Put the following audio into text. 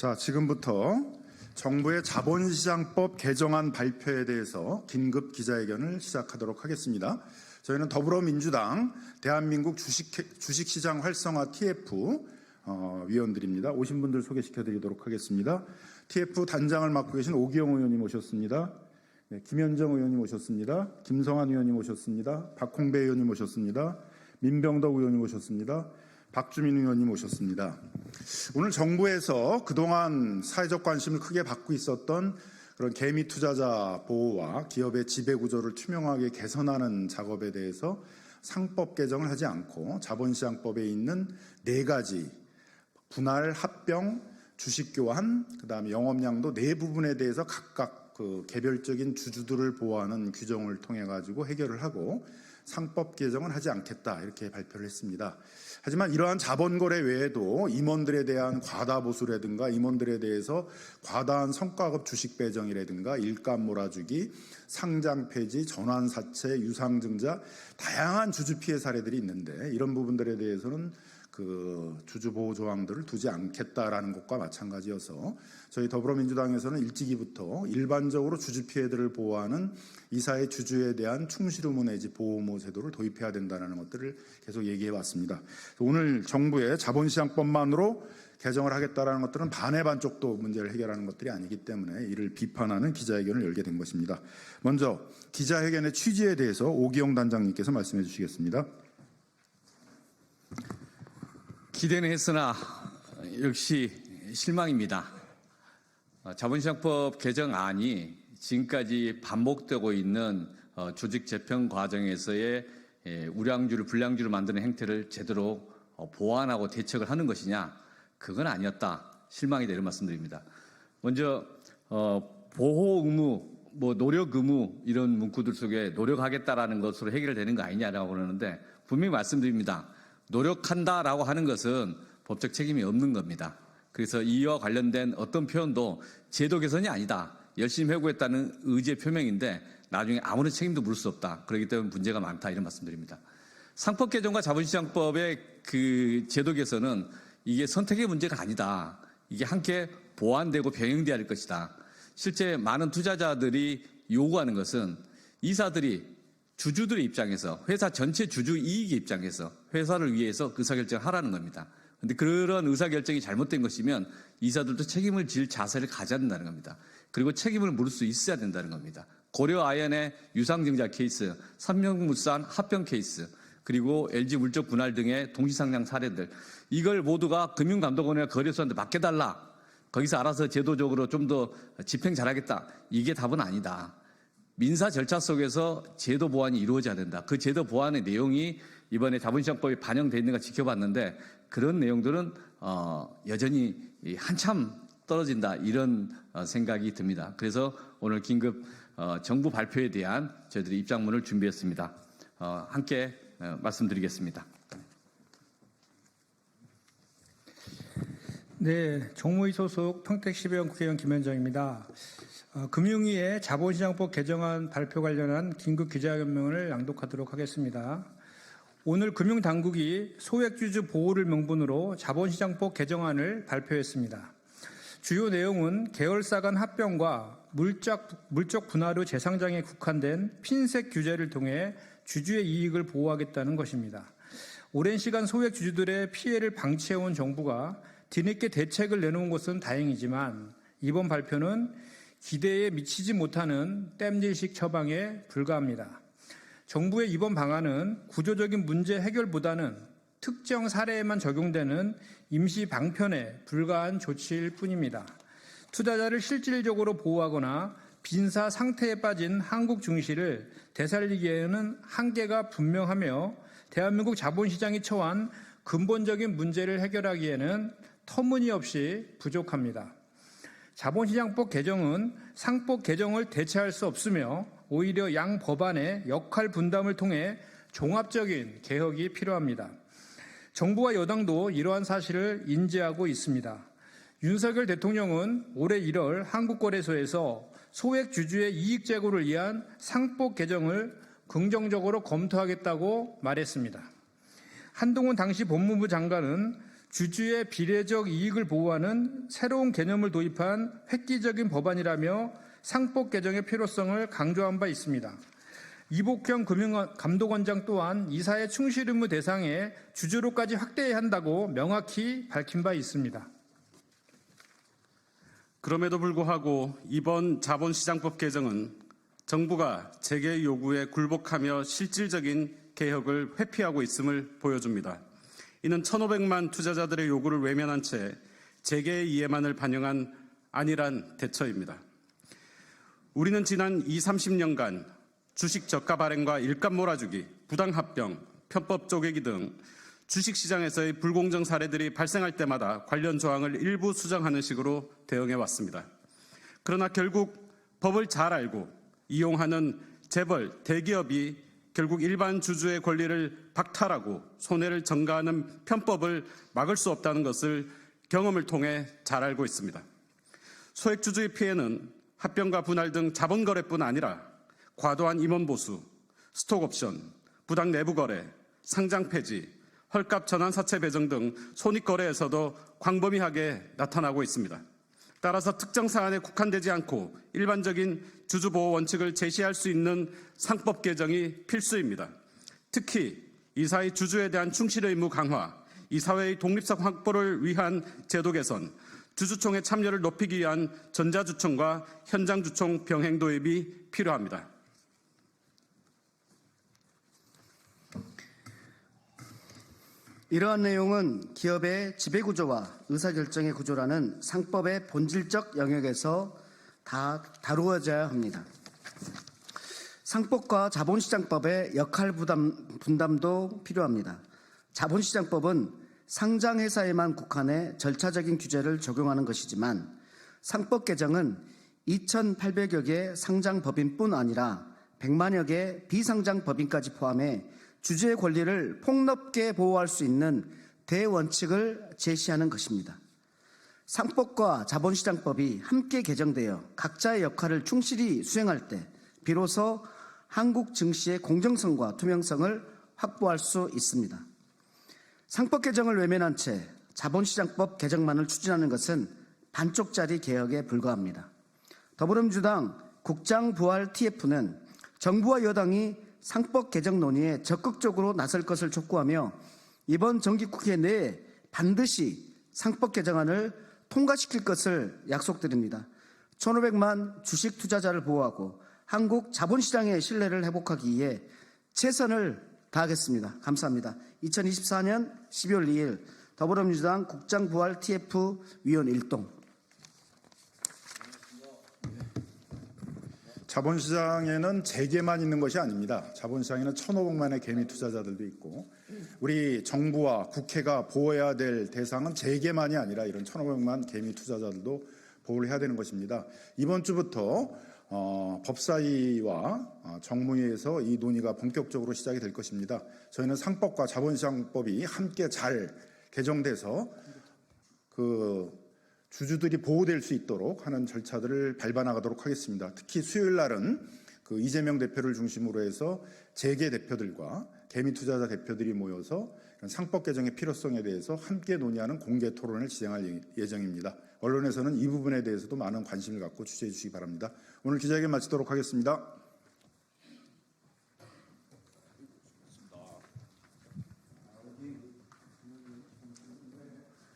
자, 지금부터 정부의 자본시장법 개정안 발표에 대해서 긴급 기자회견을 시작하도록 하겠습니다. 저희는 더불어민주당 대한민국 주식시장 활성화 TF 위원들입니다. 오신 분들 소개시켜드리도록 하겠습니다. TF 단장을 맡고 계신 오기영 의원님 오셨습니다. 네, 김현정 의원님 오셨습니다. 김성환 의원님 오셨습니다. 박홍배 의원님 오셨습니다. 민병덕 의원님 오셨습니다. 박주민 의원님 오셨습니다. 오늘 정부에서 그동안 사회적 관심을 크게 받고 있었던 그런 개미 투자자 보호와 기업의 지배구조를 투명하게 개선하는 작업에 대해서 상법 개정을 하지 않고 자본시장법에 있는 4가지 분할, 합병, 주식교환, 그다음에 영업량도 4부분에 대해서 각각 그 개별적인 주주들을 보호하는 규정을 통해 가지고 해결을 하고 상법 개정은 하지 않겠다 이렇게 발표를 했습니다. 하지만 이러한 자본거래 외에도 임원들에 대한 과다보수라든가 임원들에 대해서 과다한 성과급 주식 배정이라든가 일감 몰아주기, 상장 폐지, 전환사채, 유상증자 다양한 주주 피해 사례들이 있는데 이런 부분들에 대해서는 그 주주 보호 조항들을 두지 않겠다라는 것과 마찬가지여서 저희 더불어민주당에서는 일찍이부터 일반적으로 주주 피해들을 보호하는 이사의 주주에 대한 충실 의무 내지 보호 의무 제도를 도입해야 된다는 것들을 계속 얘기해 왔습니다. 오늘 정부의 자본시장법만으로 개정을 하겠다라는 것들은 반의 반쪽도 문제를 해결하는 것들이 아니기 때문에 이를 비판하는 기자회견을 열게 된 것입니다. 먼저 기자회견의 취지에 대해서 오기영 단장님께서 말씀해 주시겠습니다. 기대는 했으나 역시 실망입니다. 자본시장법 개정안이 지금까지 반복되고 있는 조직 재편 과정에서의 우량주를 불량주를 만드는 행태를 제대로 보완하고 대책을 하는 것이냐? 그건 아니었다. 실망이다 이런 말씀드립니다. 먼저 보호 의무, 노력 의무 이런 문구들 속에 노력하겠다라는 것으로 해결되는 거 아니냐라고 그러는데 분명히 말씀드립니다. 노력한다라고 하는 것은 법적 책임이 없는 겁니다. 그래서 이와 관련된 어떤 표현도 제도 개선이 아니다. 열심히 해오겠다는 의지의 표명인데 나중에 아무런 책임도 물을 수 없다. 그렇기 때문에 문제가 많다. 이런 말씀드립니다. 상법 개정과 자본시장법의 그 제도 개선은 이게 선택의 문제가 아니다. 이게 함께 보완되고 병행돼야 할 것이다. 실제 많은 투자자들이 요구하는 것은 이사들이 주주들의 입장에서 회사 전체 주주 이익의 입장에서 회사를 위해서 의사결정을 하라는 겁니다. 그런데 그런 의사결정이 잘못된 것이면 이사들도 책임을 질 자세를 가져야 된다는 겁니다. 그리고 책임을 물을 수 있어야 된다는 겁니다. 고려아연의 유상증자 케이스, 삼성물산 합병 케이스, 그리고 LG물적 분할 등의 동시상장 사례들 이걸 모두가 금융감독원이나 거래소한테 맡겨달라. 거기서 알아서 제도적으로 좀 더 집행 잘하겠다. 이게 답은 아니다. 민사 절차 속에서 제도 보완이 이루어져야 된다. 그 제도 보완의 내용이 이번에 자본시장법에 반영되어 있는가 지켜봤는데 그런 내용들은 여전히 한참 떨어진다 이런 생각이 듭니다. 그래서 오늘 긴급 정부 발표에 대한 저희들이 입장문을 준비했습니다. 함께 말씀드리겠습니다. 네, 정무위 소속 평택 12명 국회의원 김현정입니다. 금융위의 자본시장법 개정안 발표 관련한 긴급 기자회견문을 낭독하도록 하겠습니다. 오늘 금융당국이 소액주주 보호를 명분으로 자본시장법 개정안을 발표했습니다. 주요 내용은 계열사 간 합병과 물적 분할 후 재상장에 국한된 핀셋 규제를 통해 주주의 이익을 보호하겠다는 것입니다. 오랜 시간 소액주주들의 피해를 방치해온 정부가 뒤늦게 대책을 내놓은 것은 다행이지만 이번 발표는 기대에 미치지 못하는 땜질식 처방에 불과합니다. 정부의 이번 방안은 구조적인 문제 해결보다는 특정 사례에만 적용되는 임시 방편에 불과한 조치일 뿐입니다. 투자자를 실질적으로 보호하거나 빈사 상태에 빠진 한국 증시를 되살리기에는 한계가 분명하며 대한민국 자본시장이 처한 근본적인 문제를 해결하기에는 터무니없이 부족합니다. 자본시장법 개정은 상법 개정을 대체할 수 없으며 오히려 양 법안의 역할 분담을 통해 종합적인 개혁이 필요합니다. 정부와 여당도 이러한 사실을 인지하고 있습니다. 윤석열 대통령은 올해 1월 한국거래소에서 소액 주주의 이익 제고를 위한 상법 개정을 긍정적으로 검토하겠다고 말했습니다. 한동훈 당시 법무부 장관은 주주의 비례적 이익을 보호하는 새로운 개념을 도입한 획기적인 법안이라며 상법 개정의 필요성을 강조한 바 있습니다. 이복형 금융감독원장 또한 이사의 충실 의무 대상에 주주로까지 확대해야 한다고 명확히 밝힌 바 있습니다. 그럼에도 불구하고 이번 자본시장법 개정은 정부가 재개 요구에 굴복하며 실질적인 개혁을 회피하고 있음을 보여줍니다. 이는 1,500만 투자자들의 요구를 외면한 채 재개의 이해만을 반영한 안일한 대처입니다. 우리는 지난 30년간 주식 저가 발행과 일감 몰아주기, 부당합병, 편법 쪼개기 등 주식시장에서의 불공정 사례들이 발생할 때마다 관련 조항을 일부 수정하는 식으로 대응해 왔습니다. 그러나 결국 법을 잘 알고 이용하는 재벌, 대기업이 결국 일반 주주의 권리를 박탈하고 손해를 전가하는 편법을 막을 수 없다는 것을 경험을 통해 잘 알고 있습니다. 소액주주의 피해는 합병과 분할 등 자본거래뿐 아니라 과도한 임원보수, 스톡옵션, 부당 내부거래, 상장 폐지, 헐값 전환사채 배정 등 손익거래에서도 광범위하게 나타나고 있습니다. 따라서 특정 사안에 국한되지 않고 일반적인 주주보호 원칙을 제시할 수 있는 상법 개정이 필수입니다. 특히 이사의 주주에 대한 충실 의무 강화, 이사회의 독립성 확보를 위한 제도 개선, 주주총회 참여를 높이기 위한 전자주총과 현장주총 병행 도입이 필요합니다. 이러한 내용은 기업의 지배구조와 의사결정의 구조라는 상법의 본질적 영역에서 다 다루어져야 합니다. 상법과 자본시장법의 역할 분담도 필요합니다. 자본시장법은 상장회사에만 국한해 절차적인 규제를 적용하는 것이지만 상법 개정은 2,800여 개 상장법인뿐 아니라 100만여 개 비상장법인까지 포함해 주주의 권리를 폭넓게 보호할 수 있는 대원칙을 제시하는 것입니다. 상법과 자본시장법이 함께 개정되어 각자의 역할을 충실히 수행할 때 비로소 한국 증시의 공정성과 투명성을 확보할 수 있습니다. 상법 개정을 외면한 채 자본시장법 개정만을 추진하는 것은 반쪽짜리 개혁에 불과합니다. 더불어민주당 국장부활 TF는 정부와 여당이 상법 개정 논의에 적극적으로 나설 것을 촉구하며 이번 정기국회 내에 반드시 상법 개정안을 통과시킬 것을 약속드립니다. 1,500만 주식 투자자를 보호하고 한국 자본시장의 신뢰를 회복하기 위해 최선을 다하겠습니다. 감사합니다. 2024년 12월 2일 더불어민주당 국장부활 TF 위원 1동. 자본시장에는 재계만 있는 것이 아닙니다. 자본시장에는 1,500만의 개미 투자자들도 있고 우리 정부와 국회가 보호해야 될 대상은 재계만이 아니라 이런 1,500만 개미 투자자들도 보호를 해야 되는 것입니다. 이번 주부터 법사위와 정무위에서 이 논의가 본격적으로 시작이 될 것입니다. 저희는 상법과 자본시장법이 함께 잘 개정돼서 주주들이 보호될 수 있도록 하는 절차들을 밟아나가도록 하겠습니다. 특히 수요일 날은 이재명 대표를 중심으로 해서 재계 대표들과 개미 투자자 대표들이 모여서 상법 개정의 필요성에 대해서 함께 논의하는 공개 토론을 진행할 예정입니다. 언론에서는 이 부분에 대해서도 많은 관심을 갖고 취재해 주시기 바랍니다. 오늘 기자회견 마치도록 하겠습니다.